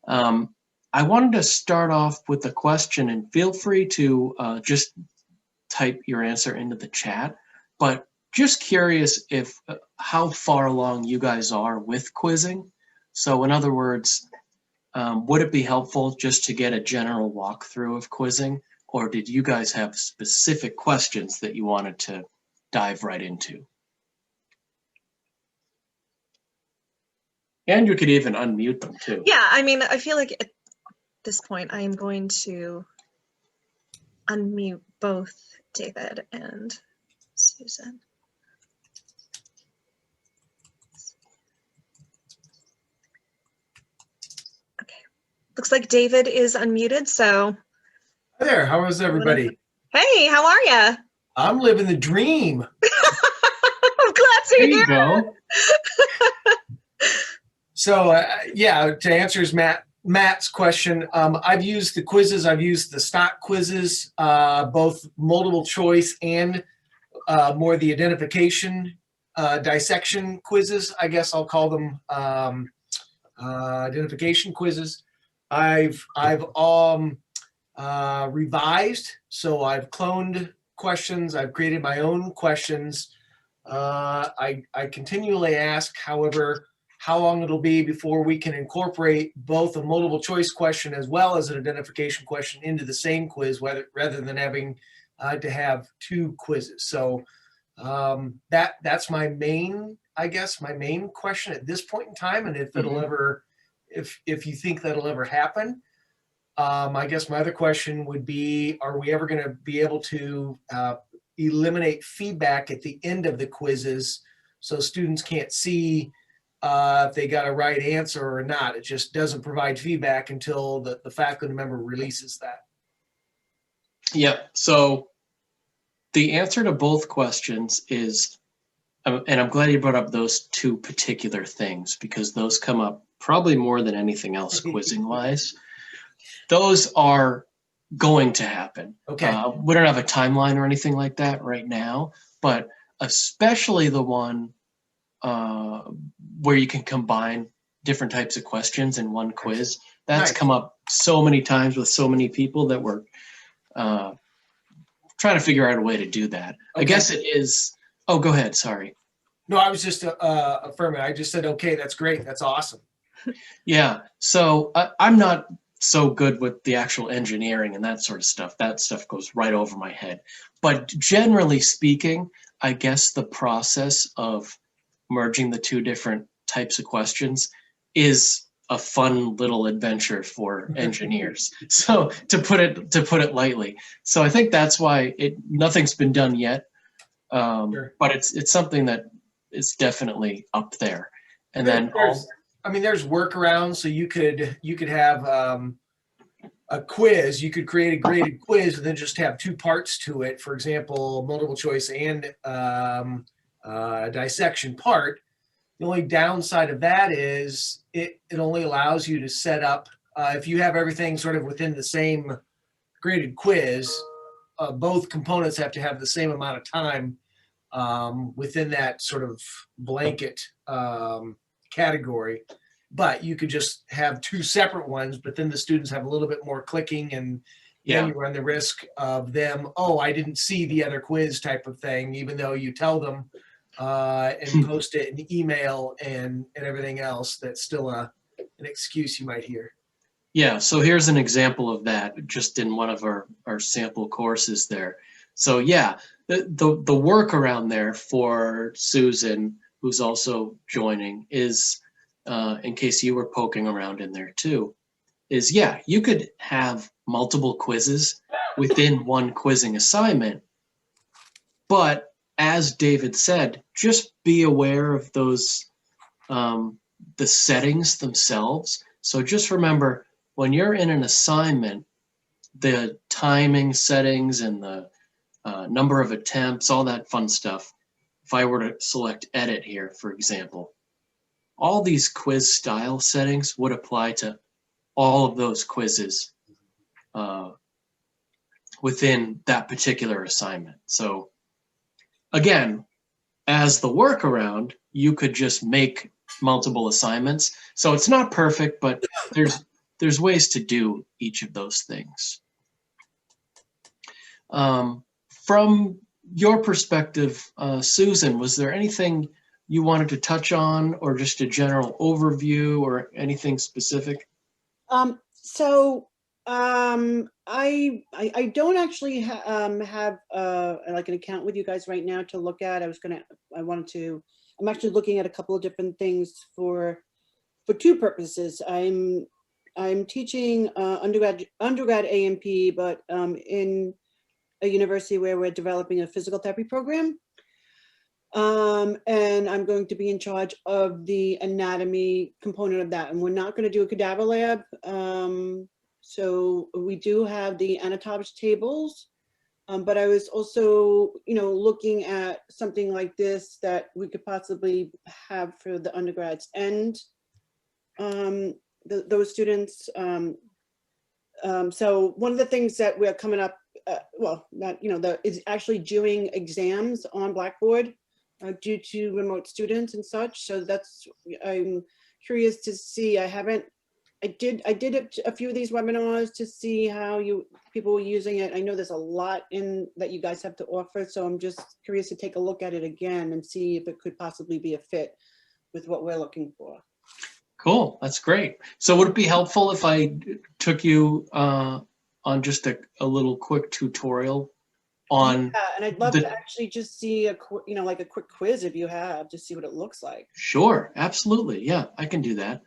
I wanted to start off with a question, and feel free to just type your answer into the chat. But just curious if how far along you guys are with quizzing. So in other words, would it be helpful just to get a general walkthrough of quizzing, or did you guys have specific questions that you wanted to dive right into? And you could even unmute them too. Yeah, I mean, I feel like at this point I am going to unmute both David and Susan. Okay, looks like David is unmuted, so. Hi there, how is everybody? Hey, how are you? I'm living the dream. I'm glad to There hear. you go. So yeah, to answer Matt's question, I've used the quizzes. I've used the stock quizzes, both multiple choice and more the identification, dissection quizzes. I guess I'll call them identification quizzes. I've revised, so I've cloned questions. I've created my own questions. I continually ask, however, how long it'll be before we can incorporate both a multiple choice question as well as an identification question into the same quiz, rather than having to have two quizzes. So that's my main, I guess, my main question at this point in time. And if it'll ever, if you think that'll ever happen, I guess my other question would be, are we ever going to be able to eliminate feedback at the end of the quizzes so students can't see if they got a right answer or not? It just doesn't provide feedback until the faculty member releases that. Yep. So the answer to both questions is, and I'm glad you brought up those two particular things, because those come up probably more than anything else quizzing wise. Those are going to happen. Okay. We don't have a timeline or anything like that right now, but especially the one where you can combine different types of questions in one quiz. That's Nice. Come up so many times with so many people that we're trying to figure out a way to do that. Okay. I guess it is. Oh, go ahead. Sorry. No, I was just affirming. I just said, okay, that's great. That's awesome. Yeah. So I'm not so good with the actual engineering and that sort of stuff. That stuff goes right over my head. But generally speaking, I guess the process of merging the two different types of questions is a fun little adventure for engineers. So to put it lightly. So I think that's why nothing's been done yet. Sure. But it's something that is definitely up there. And then there's workarounds. So you could have a quiz. You could create a graded quiz and then just have two parts to it. For example, multiple choice and dissection part. The only downside of that is it only allows you to set up, if you have everything sort of within the same graded quiz, both components have to have the same amount of time within that sort of blanket category. But you could just have two separate ones, but then the students have a little bit more clicking, and then you run the risk of them, oh, I didn't see the other quiz type of thing, even though you tell them and post it in email and everything else. That's still an excuse you might hear. Yeah, so here's an example of that just in one of our sample courses there. So yeah, the workaround there for Susan, who's also joining, is, in case you were poking around in there too, is yeah, you could have multiple quizzes within one quizzing assignment, but as David said, just be aware of those, the settings themselves. So just remember, when you're in an assignment, the timing settings and the number of attempts, all that fun stuff. If I were to select edit here, for example, all these quiz style settings would apply to all of those quizzes within that particular assignment. So again, as the workaround, you could just make multiple assignments. So it's not perfect, but there's ways to do each of those things. From your perspective, Susan, was there anything you wanted to touch on, or just a general overview, or anything specific? I don't actually have like an account with you guys right now to look at. I'm actually looking at a couple of different things for two purposes. I'm teaching undergrad A&P, but in a university where we're developing a physical therapy program. And I'm going to be in charge of the anatomy component of that. And we're not going to do a cadaver lab. So we do have the anatomic tables, but I was also, looking at something like this that we could possibly have for the undergrads and those students. So one of the things that we're coming up, is actually doing exams on Blackboard due to remote students and such. So I'm curious to see. I did a few of these webinars to see how people were using it. I know there's a lot that you guys have to offer, so I'm just curious to take a look at it again and see if it could possibly be a fit with what we're looking for. Cool, that's great. So would it be helpful if I took you on just a little quick tutorial on? Yeah, and I'd love to actually just see like a quick quiz if you have, to see what it looks like. Sure, absolutely. Yeah, I can do that.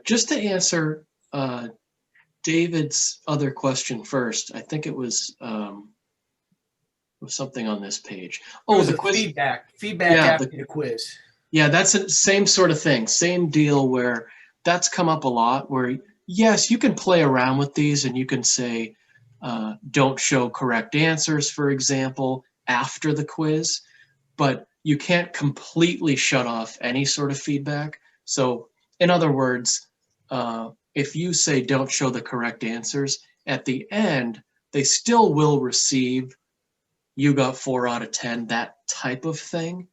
Just to answer David's other question first, I think it was something on this page. Oh, the quiz. Feedback Yeah, after the quiz. Yeah, that's the same sort of thing, same deal, where that's come up a lot, where yes, you can play around with these and you can say, don't show correct answers, for example, after the quiz, but you can't completely shut off any sort of feedback. So in other words, if you say don't show the correct answers, at the end, they still will receive, you got 4 out of 10, that type of thing.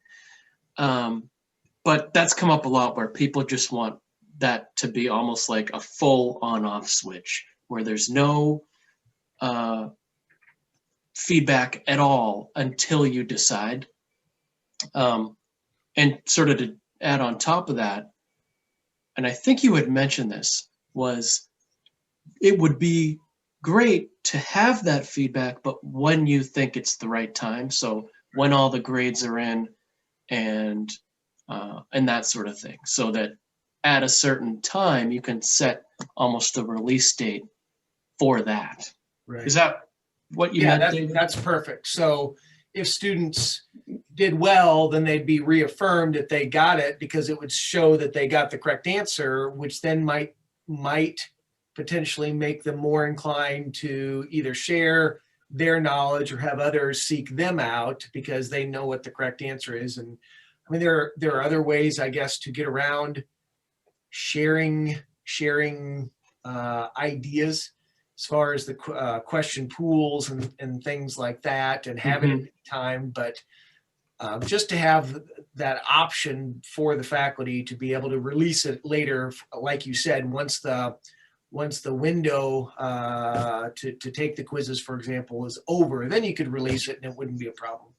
But that's come up a lot where people just want that to be almost like a full on-off switch, where there's no feedback at all until you decide. And sort of to add on top of that, and I think you had mentioned this, was it would be great to have that feedback, but when you think it's the right time. So when all the grades are in and that sort of thing, so that at a certain time you can set almost a release date for that. Right. Is that what you meant, David? That's perfect. So if students did well, then they'd be reaffirmed that they got it, because it would show that they got the correct answer, which then might potentially make them more inclined to either share their knowledge or have others seek them out because they know what the correct answer is. And I mean, there are other ways, I guess, to get around sharing ideas as far as the question pools and things like that, and having it time. But just to have that option for the faculty to be able to release it later, like you said, once the window to take the quizzes, for example, is over, then you could release it and it wouldn't be a problem.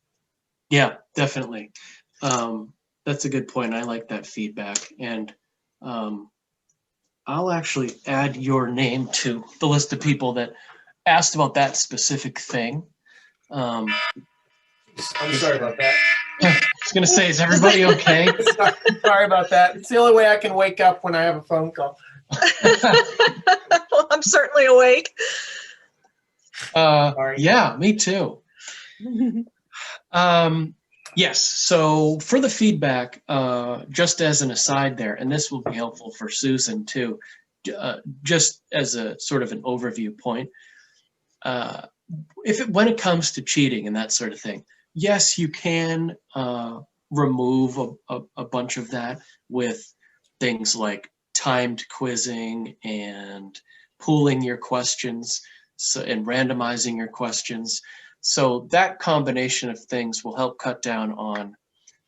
Yeah, definitely. That's a good point. I like that feedback. And I'll actually add your name to the list of people that asked about that specific thing. I'm sorry about that. I was going to say, is everybody okay? Sorry about that. It's the only way I can wake up when I have a phone call. Well, I'm certainly awake. Yeah, me too. Yes, so for the feedback, just as an aside there, and this will be helpful for Susan too, just as a sort of an overview point, when it comes to cheating and that sort of thing, yes, you can remove a bunch of that with things like timed quizzing and pooling your questions and randomizing your questions. So that combination of things will help cut down on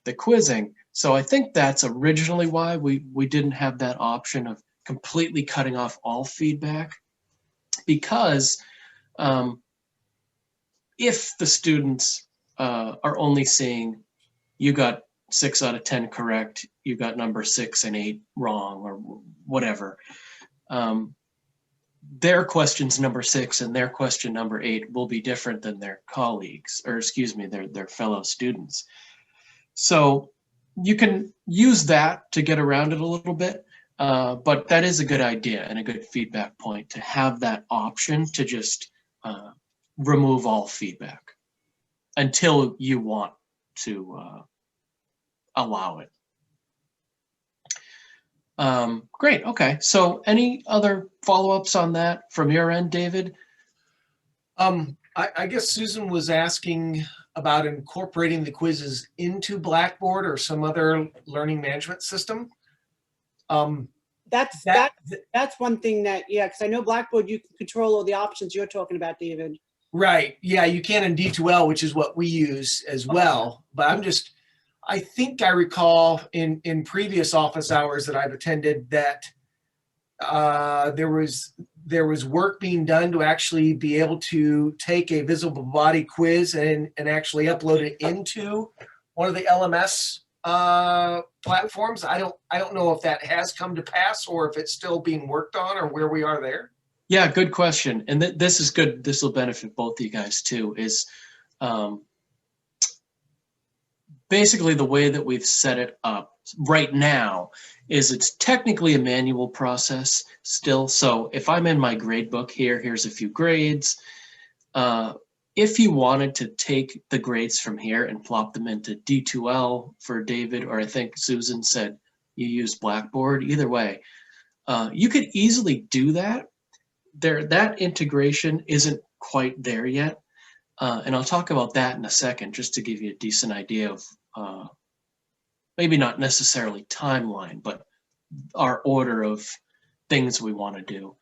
the quizzing. So I think that's originally why we didn't have that option of completely cutting off all feedback, because if the students are only seeing you got 6 out of 10 correct, you got number 6 and 8 wrong, or whatever, their questions number 6 and their question number 8 will be different than their colleagues, or excuse me, their fellow students. So you can use that to get around it a little bit, but that is a good idea and a good feedback point to have that option to just remove all feedback until you want to allow it. Great, okay. So any other follow-ups on that from your end, David? I guess Susan was asking about incorporating the quizzes into Blackboard or some other learning management system. That's one thing that, yeah, because I know Blackboard, you can control all the options you're talking about, David. Right, yeah, you can in D2L, which is what we use as well. But I think I recall in previous office hours that I've attended that there was work being done to actually be able to take a visible body quiz and actually upload it into one of the LMS platforms. I don't know if that has come to pass or if it's still being worked on or where we are there. Yeah, good question. And this is good. This will benefit both of you guys too, is basically the way that we've set it up right now is it's technically a manual process still. So if I'm in my grade book here, here's a few grades. If you wanted to take the grades from here and plop them into D2L for David, or I think Susan said you use Blackboard, either way, you could easily do that. That integration isn't quite there yet. And I'll talk about that in a second, just to give you a decent idea of maybe not necessarily timeline, but our order of things we want to do.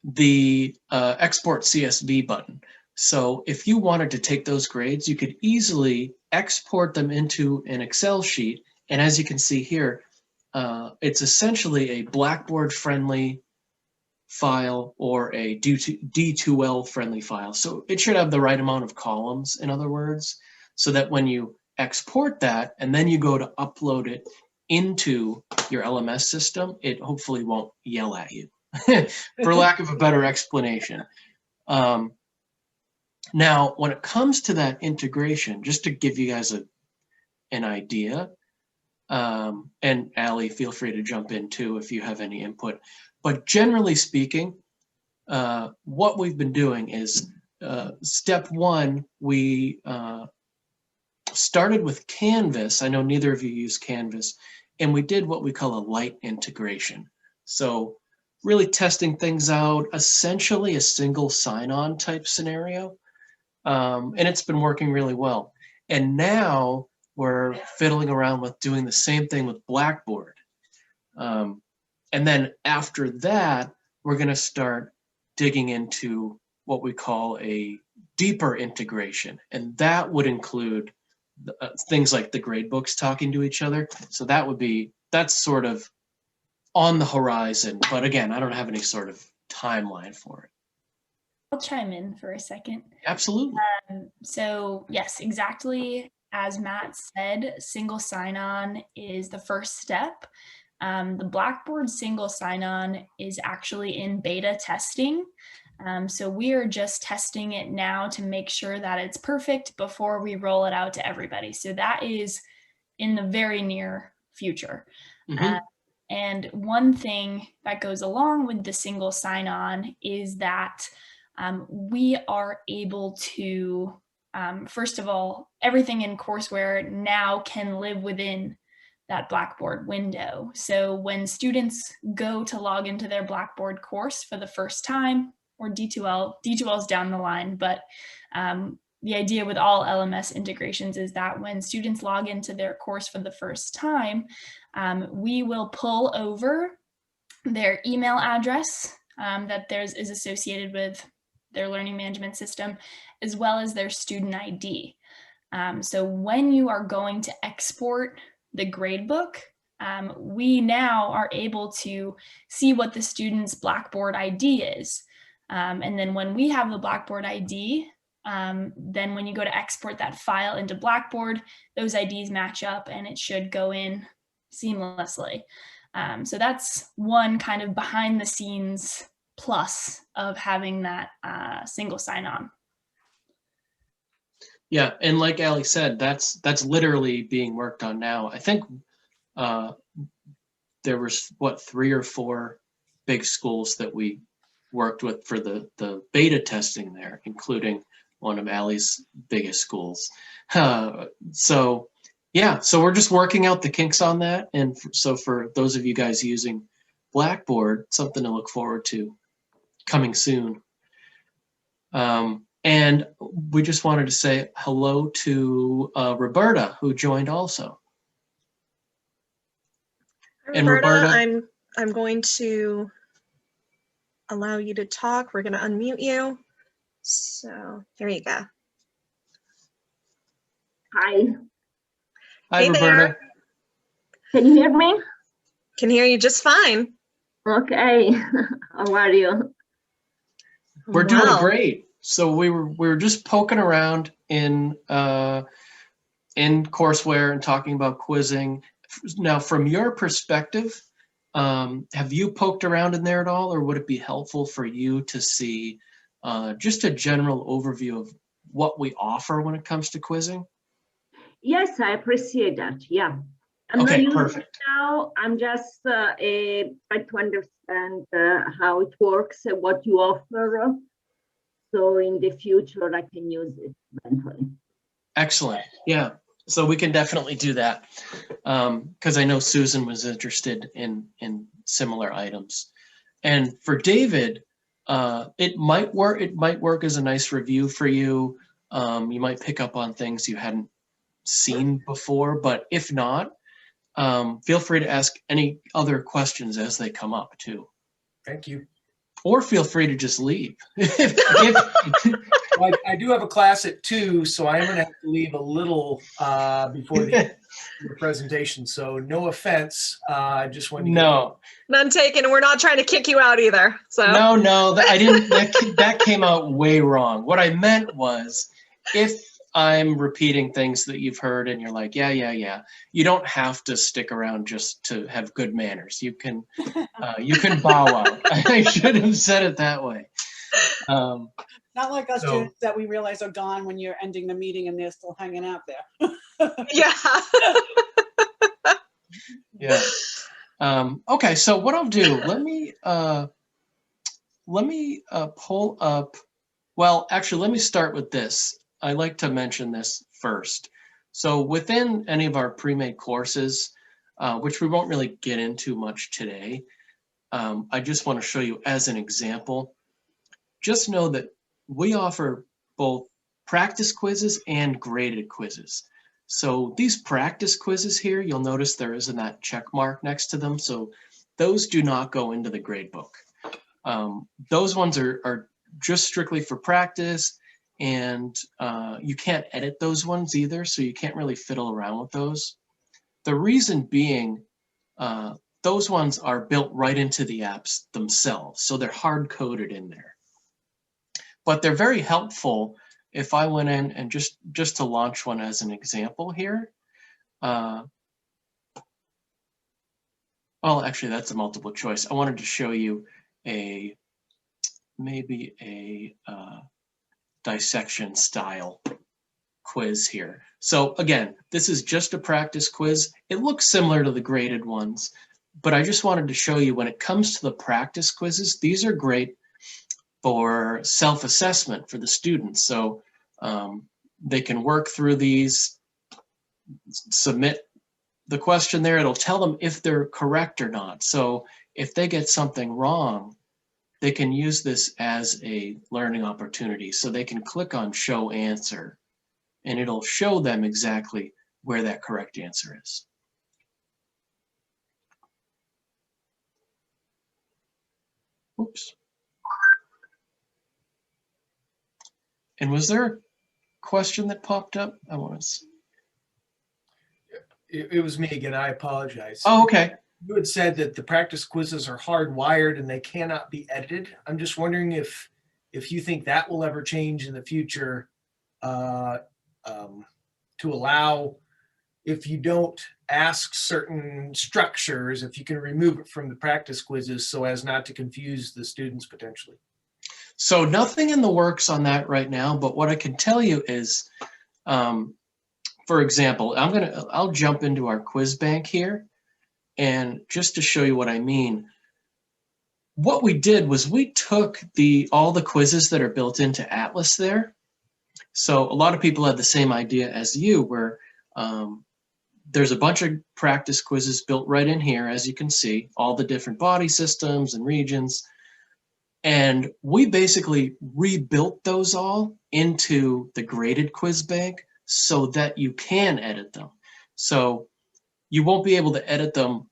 The export CSV button. So if you wanted to take those grades, you could easily export them into an Excel sheet. And as you can see here, it's essentially a Blackboard friendly file or a D2L friendly file. So it should have the right amount of columns, in other words, so that when you export that and then you go to upload it into your LMS system, it hopefully won't yell at you, for lack of a better explanation. Now, when it comes to that integration, just to give you guys an idea, and Allie, feel free to jump in too if you have any input. But generally speaking, what we've been doing is step one, we started with Canvas. I know neither of you use Canvas, and we did what we call a light integration. So really testing things out, essentially a single sign-on type scenario. And it's been working really well. And now we're fiddling around with doing the same thing with Blackboard. And then after that, we're going to start digging into what we call a deeper integration. And that would include things like the grade books talking to each other. So that's sort of on the horizon. But again, I don't have any sort of timeline for it. I'll chime in for a second. Absolutely. So yes, exactly as Matt said, single sign-on is the first step. The Blackboard single sign-on is actually in beta testing. So we are just testing it now to make sure that it's perfect before we roll it out to everybody. So that is in the very near future. Mm-hmm. And one thing that goes along with the single sign-on is that we are able to, first of all, everything in courseware now can live within that Blackboard window. So when students go to log into their Blackboard course for the first time, or D2L is down the line, but the idea with all LMS integrations is that when students log into their course for the first time, we will pull over their email address that is associated with their learning management system, as well as their student ID. So when you are going to export the gradebook, we now are able to see what the student's Blackboard ID is. And then when we have the Blackboard ID, then when you go to export that file into Blackboard, those IDs match up and it should go in seamlessly. So that's one kind of behind the scenes plus of having that single sign-on. Yeah, and like Ali said, that's literally being worked on now. I think there was, what, 3 or 4 big schools that we worked with for the beta testing there, including one of Ali's biggest schools. So yeah, so we're just working out the kinks on that. And so for those of you guys using Blackboard, something to look forward to coming soon. And we just wanted to say hello to Roberta, who joined also. And Roberta, I'm going to allow you to talk. We're going to unmute you. So here you go. Hi. Hi, Hey Roberta. there. Can you hear me? Can hear you just fine. Okay. How are you? We're doing Well, great. So we were just poking around in courseware and talking about quizzing. Now, from your perspective, have you poked around in there at all, or would it be helpful for you to see just a general overview of what we offer when it comes to quizzing? Yes, I appreciate that. Yeah. I'm Okay, not using perfect. it now. I'm just trying to understand how it works and what you offer. So in the future, I can use it eventually. Excellent. Yeah. So we can definitely do that, because I know Susan was interested in similar items. And for David, it might work. It might work as a nice review for you. You might pick up on things you hadn't seen before, but if not, feel free to ask any other questions as they come up too. Thank you. Or feel free to just leave. Well, I do have a class at 2, so I am going to have to leave a little before the presentation. So no offense. I just wanted to get No, none taken. We're not trying to kick you out either. So no, I didn't. That came out way wrong. What I meant was, if I'm repeating things that you've heard and you're like, yeah, you don't have to stick around just to have good manners. You can bow out. I should have said it that way. Not like us So- students that we realize are gone when you're ending the meeting and they're still hanging out there. yeah. Yeah. Okay, so what I'll do, let me pull up, well, actually, let me start with this. I like to mention this first. So within any of our pre-made courses, which we won't really get into much today, I just want to show you as an example. Just know that we offer both practice quizzes and graded quizzes. So these practice quizzes here, you'll notice there isn't that check mark next to them. So those do not go into the grade book. Those ones are just strictly for practice, and you can't edit those ones either, so you can't really fiddle around with those. The reason being, those ones are built right into the apps themselves, so they're hard-coded in there. But they're very helpful if I went in and just to launch one as an example here. Well, actually, that's a multiple choice. I wanted to show you maybe a dissection style quiz here. So again, this is just a practice quiz. It looks similar to the graded ones, but I just wanted to show you when it comes to the practice quizzes, these are great for self-assessment for the students. So they can work through these, submit the question there. It'll tell them if they're correct or not. So if they get something wrong, they can use this as a learning opportunity. So they can click on show answer and it'll show them exactly where that correct answer is. Oops. And was there a question that popped up? I want to see. It was me again. I apologize. Oh, okay. You had said that the practice quizzes are hardwired and they cannot be edited. I'm just wondering if you think that will ever change in the future, to allow, if you don't ask certain structures, if you can remove it from the practice quizzes so as not to confuse the students potentially. So nothing in the works on that right now, but what I can tell you is, for example, I'll jump into our quiz bank here, and just to show you what I mean, what we did was we took all the quizzes that are built into Atlas there. So a lot of people had the same idea as you, where there's a bunch of practice quizzes built right in here, as you can see, all the different body systems and regions. And we basically rebuilt those all into the graded quiz bank so that you can edit them. So you won't be able to edit them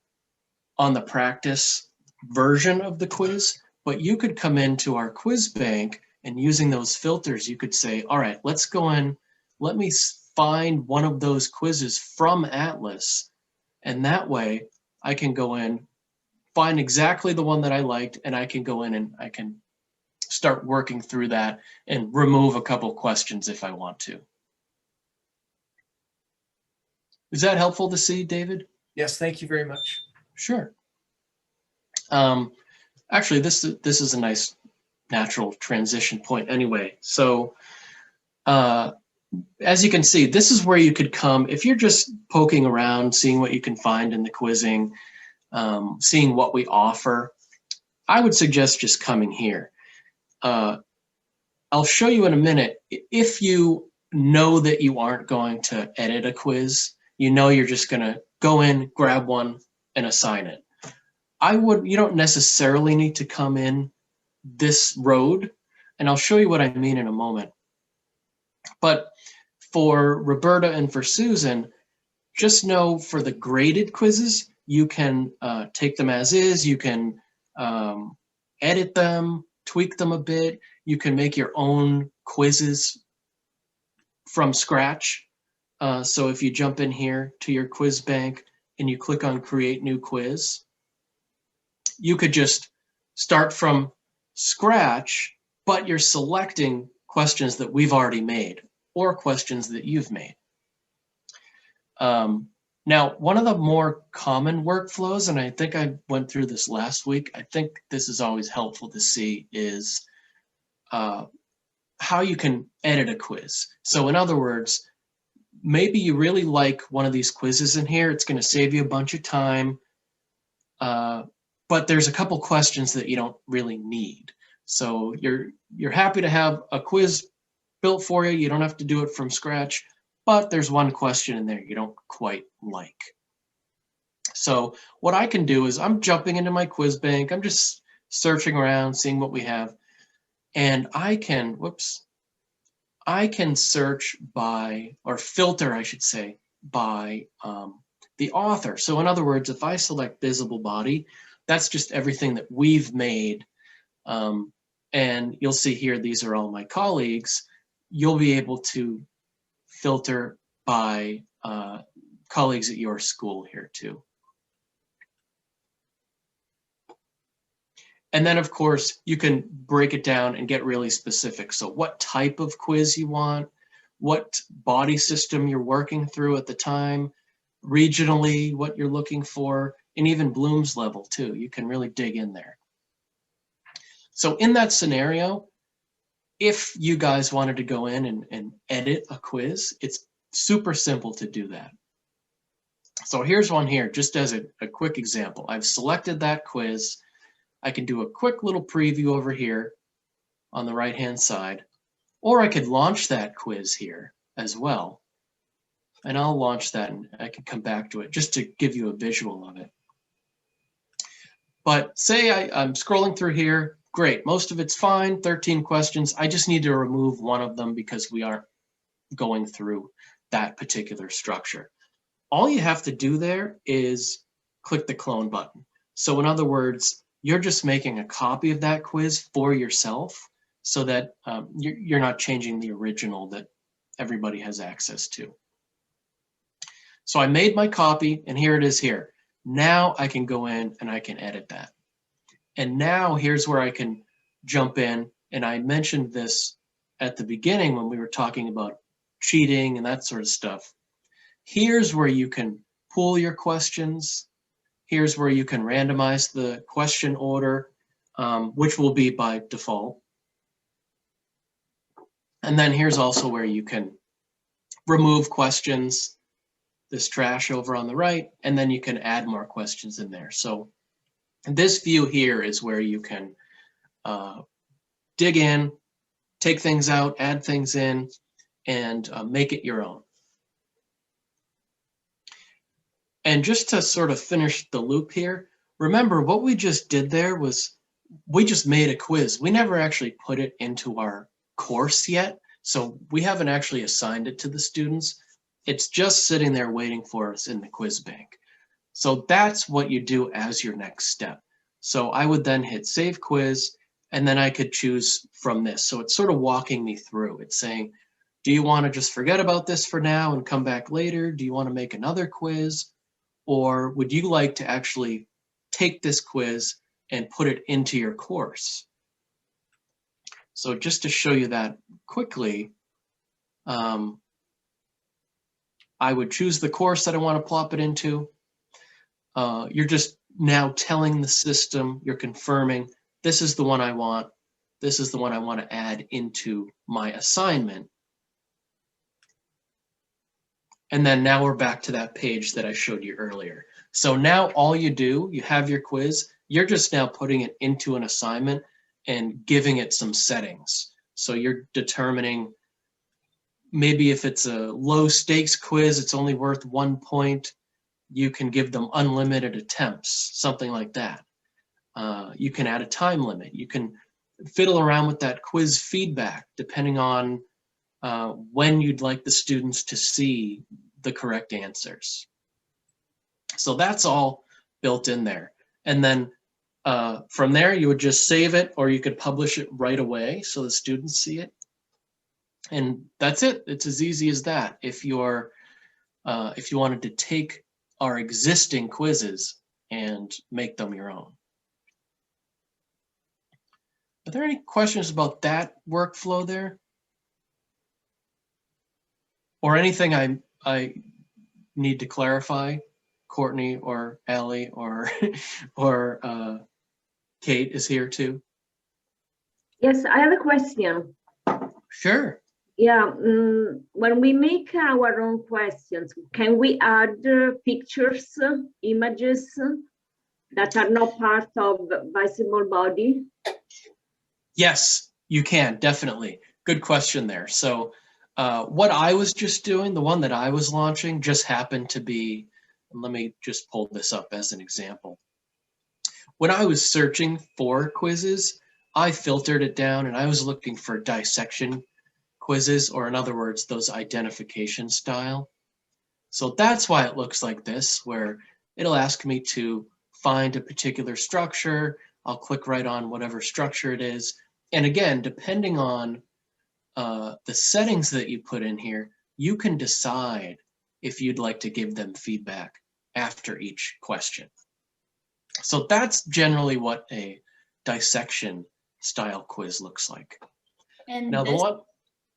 on the practice version of the quiz, but you could come into our quiz bank, and using those filters, you could say, all right, let's go in, let me find one of those quizzes from Atlas. And that way I can go in, find exactly the one that I liked, and I can go in and I can start working through that and remove a couple questions if I want to. Is that helpful to see, David? Yes, thank you very much. Sure. Actually, this is a nice natural transition point anyway. So as you can see, this is where you could come if you're just poking around, seeing what you can find in the quizzing, seeing what we offer. I would suggest just coming here. I'll show you in a minute. If you know that you aren't going to edit a quiz, you know you're just going to go in, grab one, and assign it. You don't necessarily need to come in this road, and I'll show you what I mean in a moment. But for Roberta and for Susan, just know for the graded quizzes, you can take them as is, you can edit them, tweak them a bit, you can make your own quizzes from scratch. So if you jump in here to your quiz bank and you click on create new quiz, you could just start from scratch, but you're selecting questions that we've already made or questions that you've made. Now, one of the more common workflows, and I think I went through this last week, I think this is always helpful to see, is how you can edit a quiz. So in other words, maybe you really like one of these quizzes in here, it's going to save you a bunch of time, but there's a couple questions that you don't really need. So you're happy to have a quiz built for you, you don't have to do it from scratch, but there's one question in there you don't quite like. So what I can do is I'm jumping into my quiz bank, I'm just searching around, seeing what we have, and I can search by, or filter, I should say, by the author. So in other words, if I select visible body, that's just everything that we've made. And you'll see here, these are all my colleagues. You'll be able to filter by colleagues at your school here too. And then of course, you can break it down and get really specific. So what type of quiz you want, what body system you're working through at the time, regionally, what you're looking for, and even Bloom's level too. You can really dig in there. So in that scenario, if you guys wanted to go in and edit a quiz, it's super simple to do that. So here's one here, just as a quick example. I've selected that quiz. I can do a quick little preview over here on the right-hand side, or I could launch that quiz here as well. And I'll launch that and I can come back to it just to give you a visual of it. But say I'm scrolling through here, great, most of it's fine, 13 questions. I just need to remove one of them because we aren't going through that particular structure. All you have to do there is click the clone button. So in other words, you're just making a copy of that quiz for yourself so that you're not changing the original that everybody has access to. So I made my copy and here it is here. Now I can go in and I can edit that. And now here's where I can jump in. And I mentioned this at the beginning when we were talking about cheating and that sort of stuff. Here's where you can pool your questions. Here's where you can randomize the question order, which will be by default. And then here's also where you can remove questions, this trash over on the right, and then you can add more questions in there. So this view here is where you can dig in, take things out, add things in, and make it your own. And just to sort of finish the loop here, remember what we just did there was we just made a quiz. We never actually put it into our course yet. So we haven't actually assigned it to the students. It's just sitting there waiting for us in the quiz bank. So that's what you do as your next step. So I would then hit save quiz, and then I could choose from this. So it's sort of walking me through. It's saying, do you want to just forget about this for now and come back later? Do you want to make another quiz? Or would you like to actually take this quiz and put it into your course? So just to show you that quickly, I would choose the course that I want to plop it into. You're just now telling the system, you're confirming, this is the one I want. This is the one I want to add into my assignment. And then now we're back to that page that I showed you earlier. So now all you do, you have your quiz, you're just now putting it into an assignment and giving it some settings. So you're determining maybe if it's a low stakes quiz, it's only worth 1 point. You can give them unlimited attempts, something like that. You can add a time limit. You can fiddle around with that quiz feedback depending on when you'd like the students to see the correct answers. So that's all built in there. And then from there, you would just save it, or you could publish it right away so the students see it. And that's it. It's as easy as that. If you wanted to take our existing quizzes and make them your own. Are there any questions about that workflow there? Or anything I need to clarify, Courtney or Allie or Kate is here too. Yes, I have a question. Sure. Yeah, when we make our own questions, can we add pictures, images that are not part of visible body? Yes, you can, definitely. Good question there. So what I was just doing, the one that I was launching just happened to be, let me just pull this up as an example. When I was searching for quizzes, I filtered it down and I was looking for dissection quizzes, or in other words, those identification style. So that's why it looks like this, where it'll ask me to find a particular structure. I'll click right on whatever structure it is. And again, depending on the settings that you put in here, you can decide if you'd like to give them feedback after each question. So that's generally what a dissection style quiz looks like. And Now the one,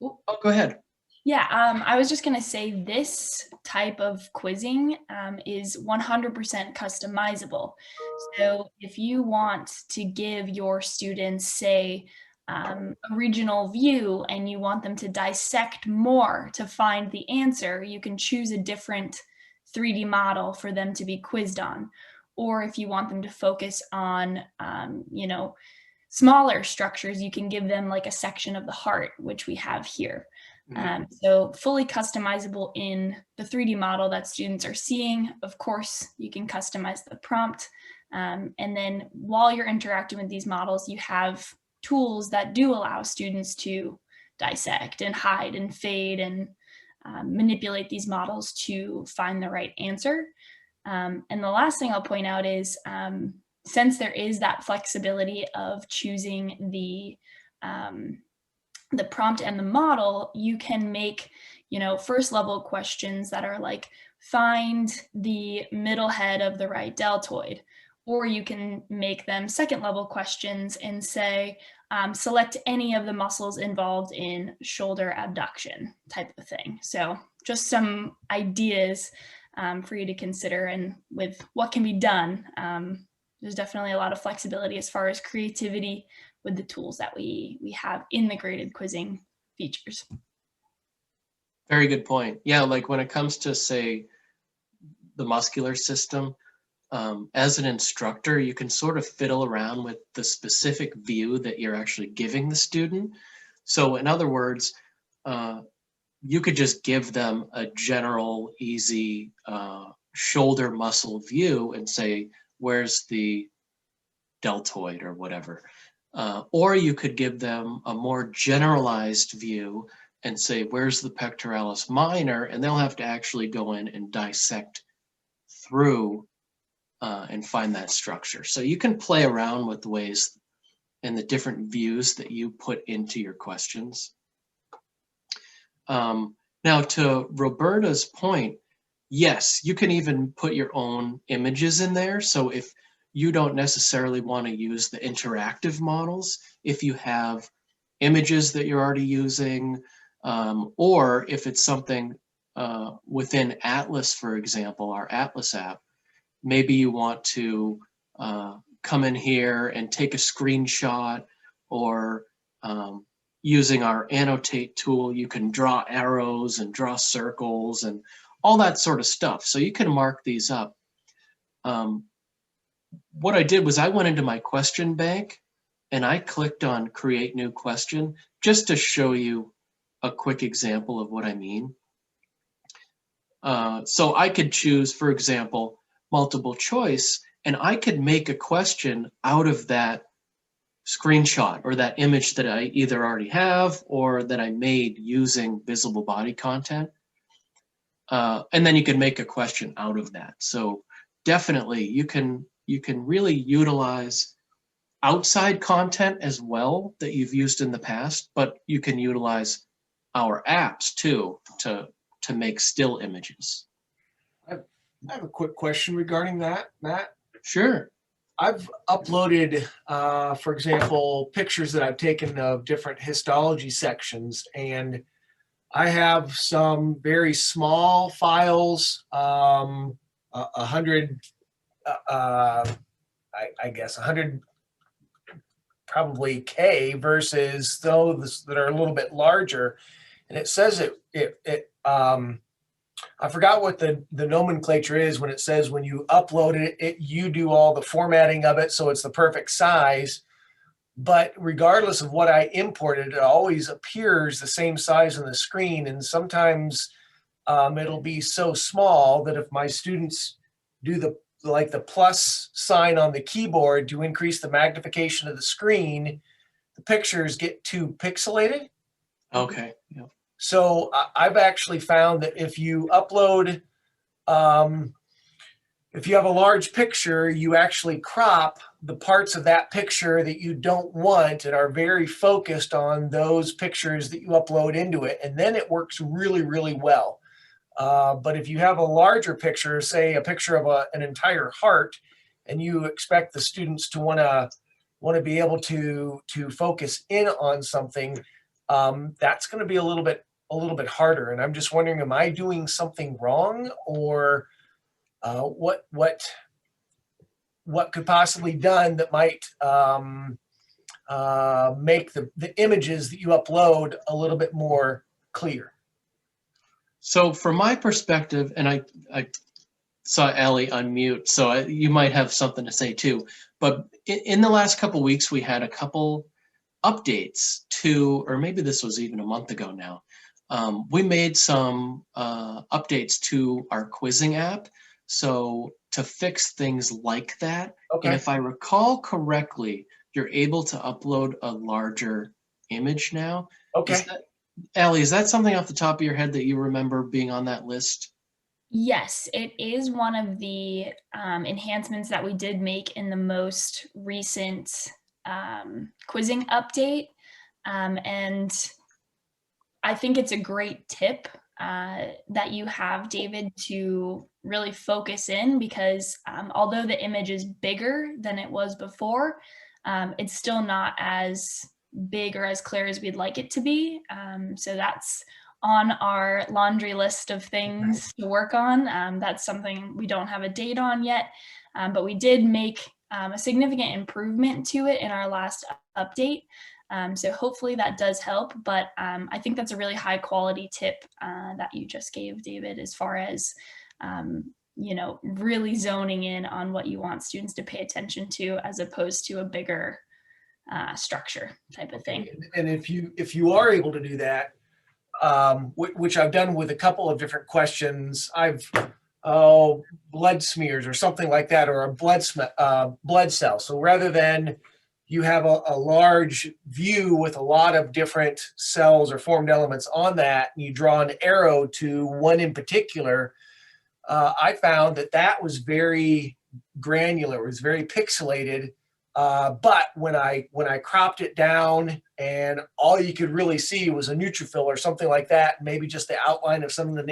oh, go ahead. Yeah, I was just going to say this type of quizzing is 100% customizable. So if you want to give your students, say, a regional view and you want them to dissect more to find the answer, you can choose a different 3D model for them to be quizzed on. Or if you want them to focus on, smaller structures, you can give them like a section of the heart, which we have here. So fully customizable in the 3D model that students are seeing. Of course, you can customize the prompt. And then while you're interacting with these models, you have tools that do allow students to dissect and hide and fade and manipulate these models to find the right answer. And the last thing I'll point out is since there is that flexibility of choosing the prompt and the model, you can make, first level questions that are like, find the middle head of the right deltoid. Or you can make them second level questions and say, select any of the muscles involved in shoulder abduction type of thing. So just some ideas for you to consider, and with what can be done. There's definitely a lot of flexibility as far as creativity with the tools that we have in the graded quizzing features. Very good point. Yeah, like when it comes to, say, the muscular system, as an instructor, you can sort of fiddle around with the specific view that you're actually giving the student. So in other words, you could just give them a general, easy shoulder muscle view and say, where's the deltoid or whatever. Or you could give them a more generalized view and say, where's the pectoralis minor? And they'll have to actually go in and dissect through and find that structure. So you can play around with the ways and the different views that you put into your questions. Now, to Roberta's point, yes, you can even put your own images in there. So if you don't necessarily want to use the interactive models, if you have images that you're already using, or if it's something within Atlas, for example, our Atlas app, maybe you want to come in here and take a screenshot, or using our annotate tool, you can draw arrows and draw circles and all that sort of stuff. So you can mark these up. What I did was I went into my question bank and I clicked on create new question just to show you a quick example of what I mean. So I could choose, for example, multiple choice, and I could make a question out of that screenshot or that image that I either already have or that I made using visible body content. And then you can make a question out of that. So definitely you can really utilize outside content as well that you've used in the past, but you can utilize our apps too to make still images. I have a quick question regarding that, Matt. Sure. I've uploaded, for example, pictures that I've taken of different histology sections, and I have some very small files, 100, I guess 100 probably K versus those that are a little bit larger. And it says I forgot what the nomenclature is when it says when you upload it, you do all the formatting of it so it's the perfect size. But regardless of what I imported, it always appears the same size on the screen. And sometimes it'll be so small that if my students do the plus sign on the keyboard to increase the magnification of the screen, the pictures get too pixelated. Okay. Yeah. So I've actually found that if you upload, if you have a large picture, you actually crop the parts of that picture that you don't want and are very focused on those pictures that you upload into it. And then it works really, really well. But if you have a larger picture, say a picture of an entire heart, and you expect the students to want to be able to focus in on something, that's going to be a little bit harder. And I'm just wondering, am I doing something wrong, or what could possibly be done that might make the images that you upload a little bit more clear? So from my perspective, and I saw Allie unmute, so you might have something to say too, but in the last couple of weeks, we had a couple updates to, or maybe this was even a month ago now, we made some updates to our quizzing app. So to fix things like that, Okay. and if I recall correctly, you're able to upload a larger image now. Okay. Allie, is that something off the top of your head that you remember being on that list? Yes, it is one of the enhancements that we did make in the most recent quizzing update. And I think it's a great tip that you have, David, to really focus in, because although the image is bigger than it was before, it's still not as big or as clear as we'd like it to be. So that's on our laundry list of things to work on. That's something we don't have a date on yet, but we did make a significant improvement to it in our last update. So hopefully that does help, but I think that's a really high quality tip that you just gave, David, as far as, you know, really zoning in on what you want students to pay attention to, as opposed to a bigger structure type of thing. And if you are able to do that, which I've done with a couple of different questions, blood smears or something like that, or a blood cell. So rather than you have a large view with a lot of different cells or formed elements on that, and you draw an arrow to one in particular, I found that was very granular. It was very pixelated. But when I cropped it down and all you could really see was a neutrophil or something like that, maybe just the outline of some of the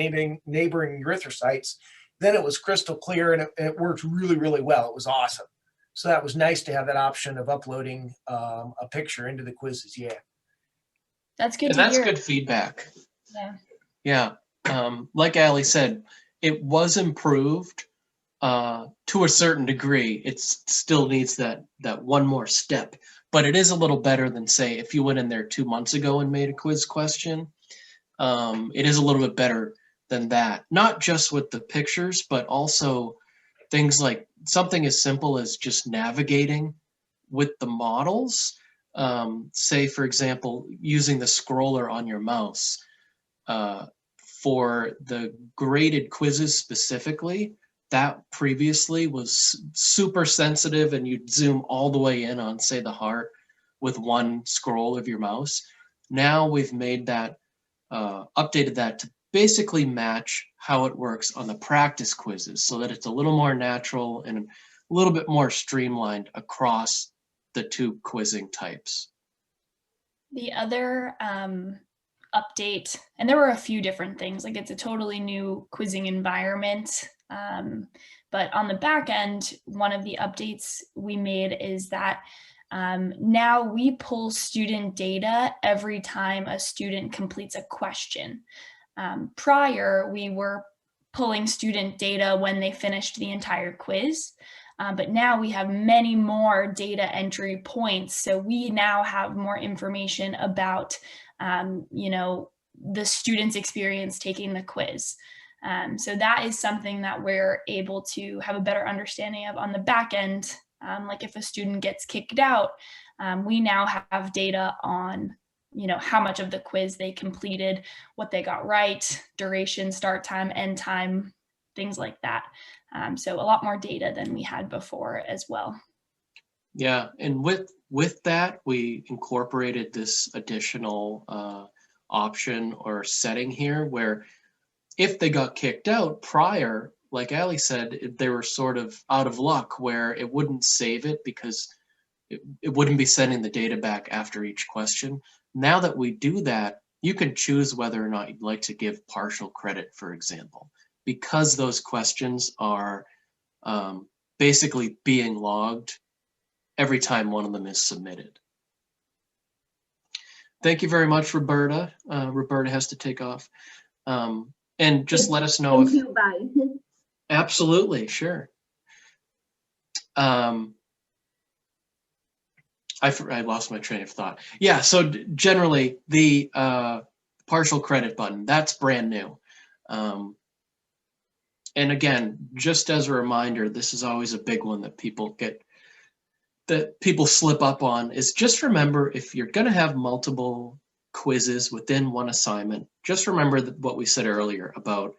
neighboring erythrocytes, then it was crystal clear, and it worked really, really well. It was awesome. So that was nice to have that option of uploading a picture into the quizzes. Yeah. That's good And to that's hear. good feedback. Yeah. Yeah. Like Ali said, it was improved to a certain degree. It still needs that one more step, but it is a little better than, say, if you went in there 2 months ago and made a quiz question. It is a little bit better than that, not just with the pictures, but also things like something as simple as just navigating with the models. Say, for example, using the scroller on your mouse. For the graded quizzes specifically, that previously was super sensitive, and you'd zoom all the way in on, say, the heart with one scroll of your mouse. Now we've made that, updated that to basically match how it works on the practice quizzes, so that it's a little more natural and a little bit more streamlined across the two quizzing types. The other update, and there were a few different things, like it's a totally new quizzing environment. But on the back end, one of the updates we made is that now we pull student data every time a student completes a question. Prior, we were pulling student data when they finished the entire quiz. But now we have many more data entry points. So we now have more information about, you know, the student's experience taking the quiz. So that is something that we're able to have a better understanding of on the back end. Like if a student gets kicked out, we now have data on, you know, how much of the quiz they completed, what they got right, duration, start time, end time, things like that. So a lot more data than we had before as well. Yeah, and with that, we incorporated this additional option or setting here where if they got kicked out prior, like Ali said, they were sort of out of luck where it wouldn't save it because it wouldn't be sending the data back after each question. Now that we do that, you can choose whether or not you'd like to give partial credit, for example, because those questions are basically being logged every time one of them is submitted. Thank you very much, Roberta. Roberta has to take off. And just let us know Thank you, bye. Absolutely, sure. I lost my train of thought. Yeah, so generally the partial credit button, that's brand new. And again, just as a reminder, this is always a big one that people slip up on, is just remember, if you're going to have multiple quizzes within one assignment, just remember what we said earlier about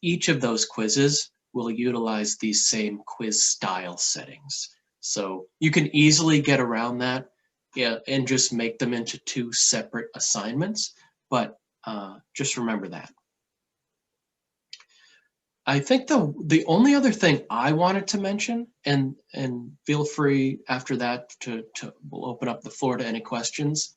each of those quizzes will utilize these same quiz style settings. So you can easily get around that, yeah, and just make them into 2 separate assignments, but just remember that. I think the only other thing I wanted to mention, and feel free after that we'll open up the floor to any questions,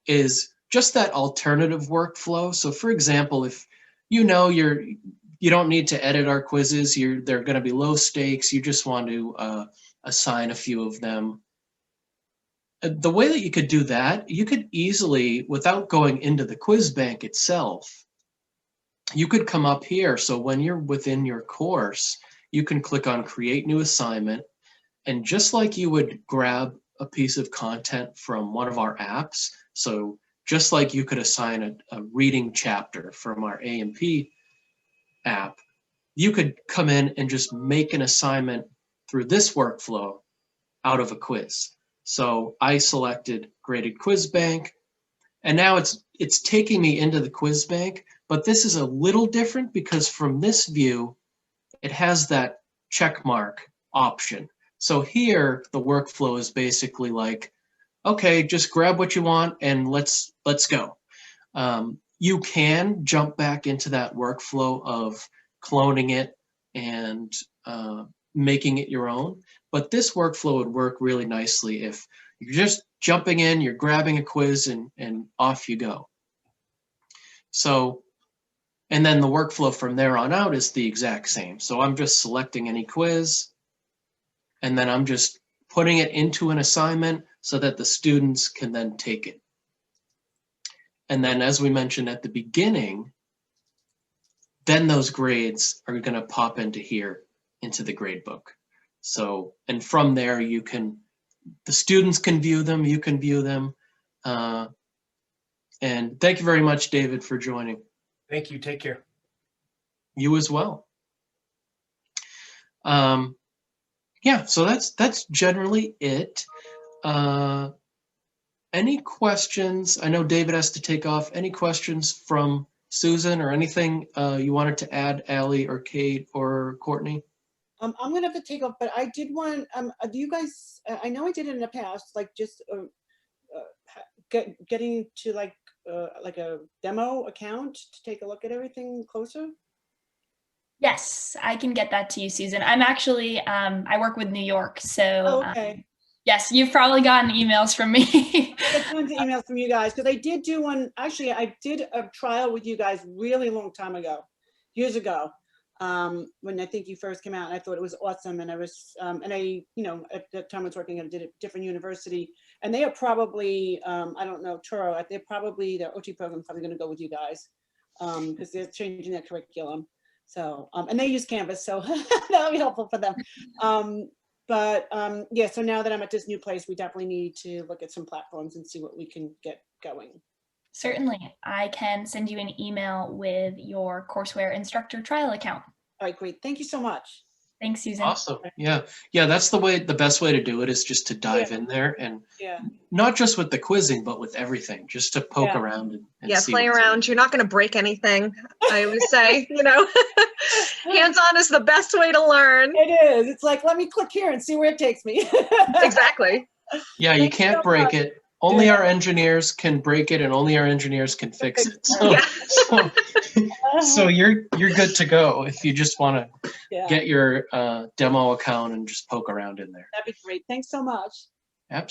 is just that alternative workflow. So for example, if you know you don't need to edit our quizzes, they're going to be low stakes, you just want to assign a few of them. The way that you could do that, you could easily, without going into the quiz bank itself, you could come up here. So when you're within your course, you can click on Create New Assignment. And just like you would grab a piece of content from one of our apps, so just like you could assign a reading chapter from our A&P app, you could come in and just make an assignment through this workflow out of a quiz. So I selected Graded Quiz Bank, and now it's taking me into the quiz bank, but this is a little different because from this view, it has that check mark option. So here, the workflow is basically like, okay, just grab what you want and let's go. You can jump back into that workflow of cloning it and making it your own, but this workflow would work really nicely if you're just jumping in, you're grabbing a quiz and off you go. So, and then the workflow from there on out is the exact same. So I'm just selecting any quiz, and then I'm just putting it into an assignment so that the students can then take it. And then as we mentioned at the beginning, then those grades are going to pop into here, into the grade book. So, and from there you can, the students can view them, you can view them. And thank you very much, David, for joining. Thank you. Take care. You as well. Yeah, so that's generally it. Any questions? I know David has to take off. Any questions from Susan or anything you wanted to add, Allie or Kate or Courtney? I'm gonna have to take off, but I did want, do you guys, I know I did it in the past, like just getting to like a demo account to take a look at everything closer? Yes, I can get that to you, Susan. I'm actually, I work with New York, so Oh, okay. yes, you've probably gotten emails from me. I get tons of emails from you guys, because I did do one, actually, I did a trial with you guys really long time ago, years ago, when I think you first came out, and I thought it was awesome, and I was, and I, you know, at that time I was working at a different university, and they are probably, I don't know, Turo, they're probably, their OT program's probably gonna go with you guys, because they're changing their curriculum. So, and they use Canvas, so that'll be helpful for them. Yeah, so now that I'm at this new place, we definitely need to look at some platforms and see what we can get going. Certainly, I can send you an email with your courseware instructor trial account. All right, great. Thank you so much. Thanks, Susan. Awesome. Yeah. Yeah, that's the best way to do it is just to dive in there and not just with the quizzing, but with everything, just to poke around and see play around. You're not going to break anything. I always say, you know, hands-on is the best way to learn. It is. It's like, let me click here and see where it takes me. Exactly. Yeah, you can't break it. Only our engineers can break it, and only our engineers can fix it. So you're good to go if you just want to get your demo account and just poke around in there. That'd be great. Thanks so much.